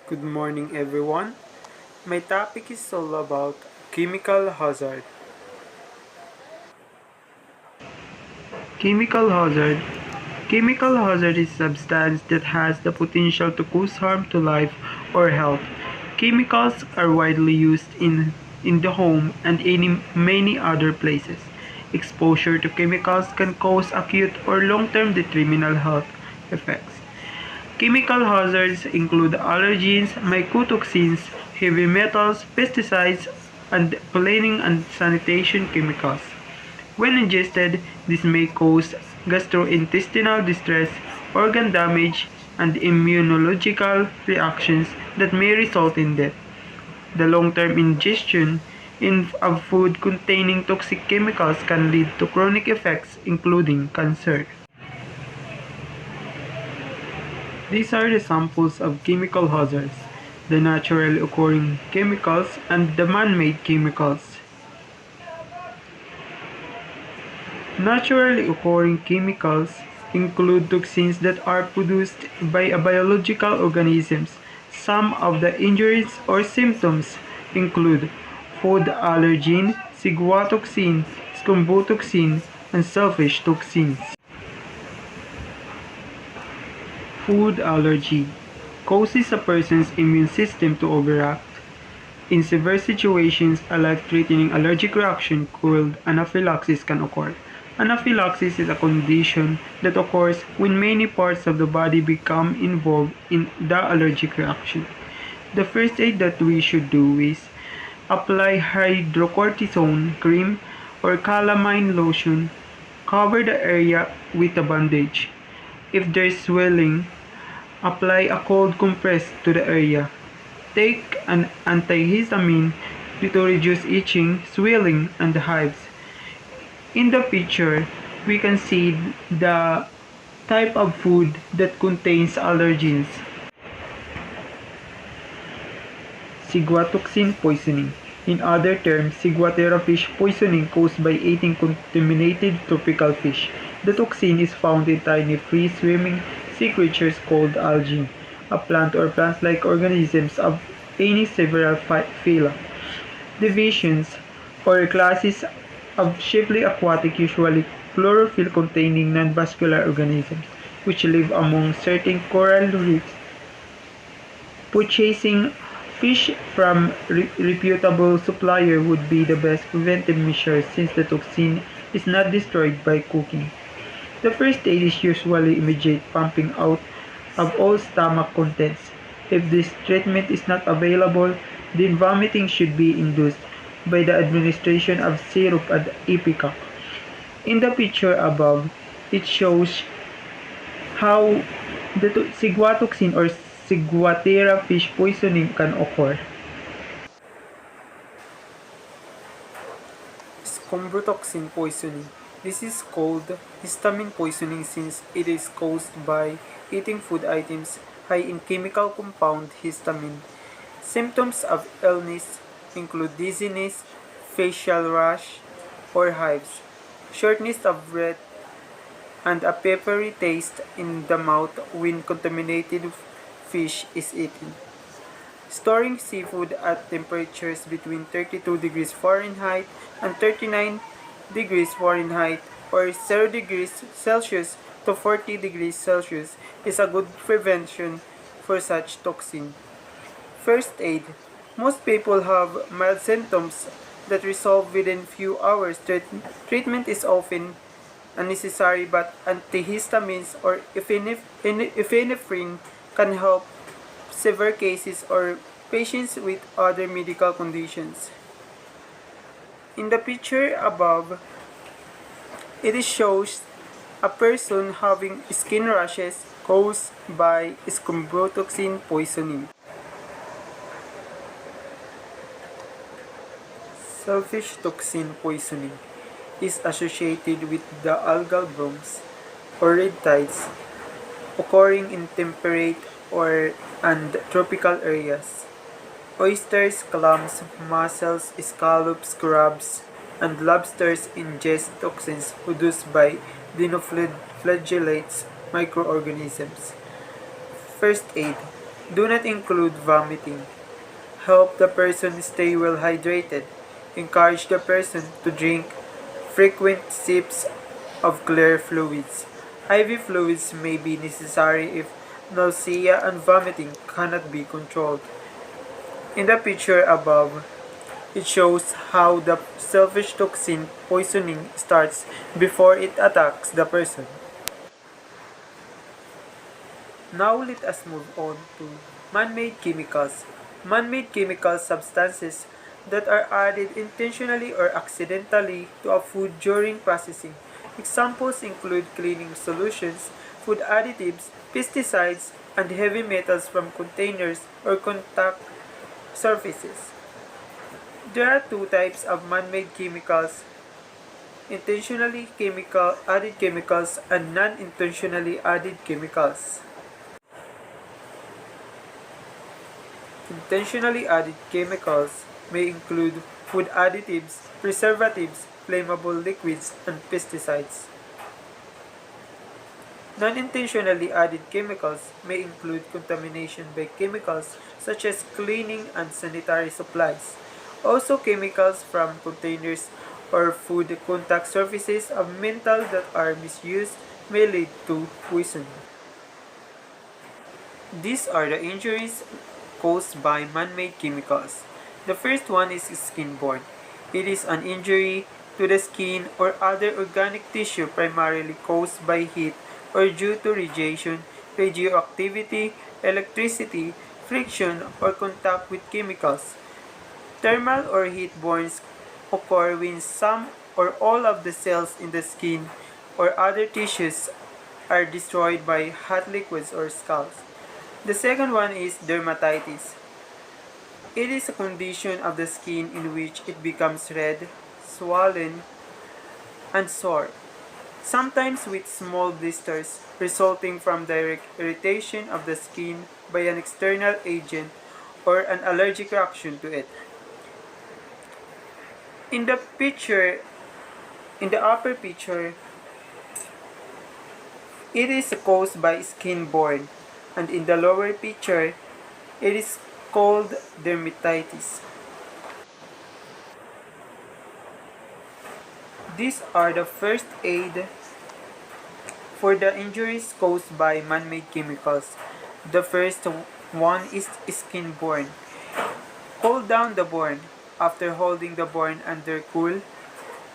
Good morning, everyone. My topic is all about chemical hazard. Chemical hazard. Chemical hazard is a substance that has the potential to cause harm to life or health. Chemicals are widely used in the home and in many other places. Exposure to chemicals can cause acute or long-term detrimental health effects. Chemical hazards include allergens, mycotoxins, heavy metals, pesticides, and cleaning and sanitation chemicals. When ingested, this may cause gastrointestinal distress, organ damage, and immunological reactions that may result in death. The long-term ingestion of food containing toxic chemicals can lead to chronic effects including cancer. These are the samples of chemical hazards: the naturally occurring chemicals and the man-made chemicals. Naturally occurring chemicals include toxins that are produced by biological organisms. Some of the injuries or symptoms include food allergen, ciguatoxin, scumbatoxin, and selfish toxins. Food allergy causes a person's immune system to overact. In severe situations, a life-threatening allergic reaction called anaphylaxis can occur. Anaphylaxis is a condition that occurs when many parts of the body become involved in the allergic reaction. The first aid that we should do is apply hydrocortisone cream or calamine lotion. Cover the area with a bandage. If there is swelling, apply a cold compress to the area. Take an antihistamine to reduce itching, swelling, and hives. In the picture, we can see the type of food that contains allergens. Ciguatoxin poisoning. In other terms, ciguatera fish poisoning caused by eating contaminated tropical fish. The toxin is found in tiny free-swimming sea creatures called algae, a plant or plant-like organisms of any several phyla. Divisions or classes of chiefly aquatic, usually chlorophyll-containing non-vascular organisms, which live among certain coral reefs. Purchasing fish from reputable supplier would be the best preventive measure since the toxin is not destroyed by cooking. The first aid is usually immediate pumping out of all stomach contents. If this treatment is not available, then vomiting should be induced by the administration of syrup and ipecac. In the picture above, it shows how the ciguatoxin or ciguatera fish poisoning can occur. Scumbrotoxin poisoning. This is called histamine poisoning since it is caused by eating food items high in chemical compound histamine. Symptoms of illness include dizziness, facial rash or hives, shortness of breath, and a peppery taste in the mouth when contaminated fish is eaten. Storing seafood at temperatures between 32 degrees Fahrenheit and 39 degrees Fahrenheit or 0 degrees Celsius to 40 degrees Celsius is a good prevention for such toxin. First aid. Most people have mild symptoms that resolve within few hours. Treatment is often unnecessary, but antihistamines or epinephrine can help severe cases or patients with other medical conditions. In the picture above, it shows a person having skin rashes caused by scumbrotoxin poisoning. Selfish toxin poisoning is associated with the algal blooms or red tides occurring in temperate or and tropical areas. Oysters, clams, mussels, scallops, crabs, and lobsters ingest toxins produced by dinoflagellates microorganisms. First aid. Do not include vomiting. Help the person stay well hydrated. Encourage the person to drink frequent sips of clear fluids. IV fluids may be necessary if nausea and vomiting cannot be controlled. In the picture above, it shows how the selfish toxin poisoning starts before it attacks the person. Now let us move on to man-made chemicals. Man-made chemical substances that are added intentionally or accidentally to a food during processing. Examples include cleaning solutions, food additives, pesticides, and heavy metals from containers or contact surfaces. There are two types of man-made chemicals: intentionally chemical added chemicals and non-intentionally added chemicals. Intentionally added chemicals may include food additives, preservatives, flammable liquids, and pesticides. Non-intentionally added chemicals may include contamination by chemicals such as cleaning and sanitary supplies. Also, chemicals from containers or food contact surfaces of metal that are misused may lead to poisoning. These are the injuries caused by man-made chemicals. The first one is skin-borne. It is an injury to the skin or other organic tissue primarily caused by heat or due to radiation, radioactivity, electricity, friction, or contact with chemicals. Thermal or heat-borne occur when some or all of the cells in the skin or other tissues are destroyed by hot liquids or scalds. The second one is dermatitis. It is a condition of the skin in which it becomes red, swollen, and sore, sometimes with small blisters resulting from direct irritation of the skin by an external agent or an allergic reaction to it. In the picture, in the upper picture, it is caused by skin-borne, and in the lower picture, it is called dermatitis. These are the first aid for the injuries caused by man-made chemicals. The first one is skin-borne. Hold down the burn. After holding the burn under cool,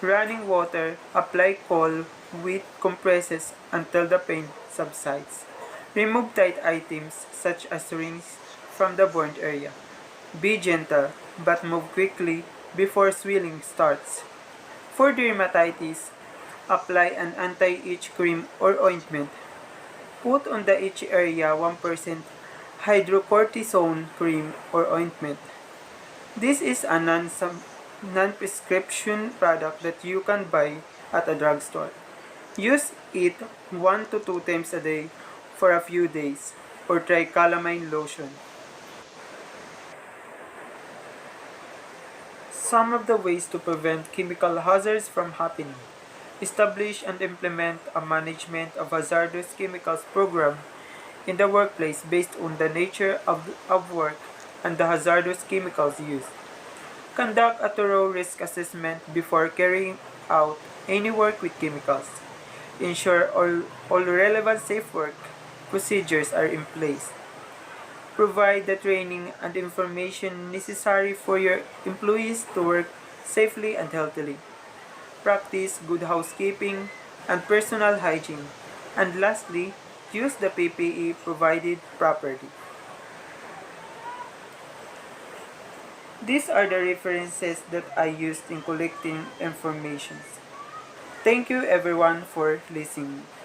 running water, apply cold with compresses until the pain subsides. Remove tight items such as rings from the burned area. Be gentle, but move quickly before swelling starts. For dermatitis, apply an anti-itch cream or ointment. Put on the itchy area 1% hydrocortisone cream or ointment. This is a non-prescription product that you can buy at a drugstore. Use it 1 to 2 times a day for a few days, or try calamine lotion. Some of the ways to prevent chemical hazards from happening. Establish and implement a management of hazardous chemicals program in the workplace based on the nature of work and the hazardous chemicals used. Conduct a thorough risk assessment before carrying out any work with chemicals. Ensure all relevant safe work procedures are in place. Provide the training and information necessary for your employees to work safely and healthily. Practice good housekeeping and personal hygiene. And lastly, use the PPE provided properly. These are the references that I used in collecting information. Thank you everyone for listening.